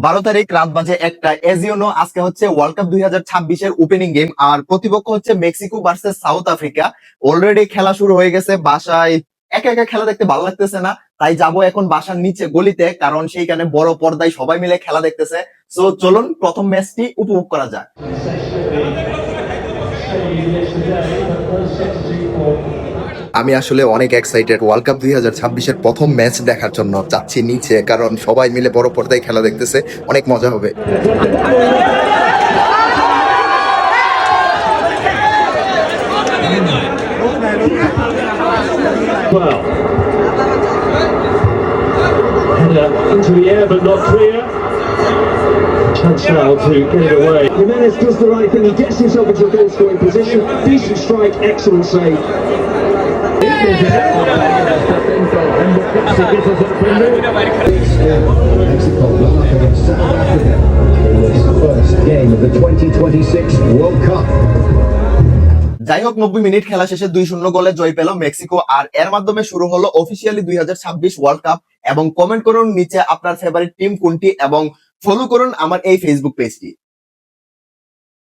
12 তারিখ রাত বাজে 1টা। এজ ইউ নো, আজকে হচ্ছে ওয়ার্ল্ড কাপ 2026-এর ওপেনিং গেম, আর প্রতিপক্ষ হচ্ছে Mexico versus south Africa. Already খেলা শুরু হয়ে গেছে। বাসায় একা একা খেলা দেখতে ভালো লাগতেছে না, তাই যাব এখন বাসার নিচে গলিতে, কারণ সেইখানে বড় পর্দায় সবাই মিলে খেলা দেখতেছে। সো চলুন প্রথম ম্যাচটি উপভোগ করা যাক। আমি আসলে অনেক এক্সাইটেড ওয়ার্ল্ড কাপ 2026-এর প্রথম ম্যাচ দেখার জন্য। যাচ্ছি নিচে, কারণ সবাই মিলে বড় পর্দায় খেলা দেখতেছে, অনেক মজা হবে। Well, header into the air but not clear. Chance now to get it away. Jimenez does the right thing. He gets himself into a goal scoring position. Decent strike, excellent save. Mexico will up against South Africa in this first game of the 2026 World Cup. যাই হোক, 90 minute খেলা শেষে 2-0 গোলে জয় পেল Mexico, আর এর মাধ্যমে শুরু হলো অফিসিয়ালি 2026 ওয়ার্ল্ড কাপ। এবং কমেন্ট করুন নিচে আপনার ফেভারিট টিম কোনটি, এবং ফলো করুন আমার এই ফেসবুক পেজটি।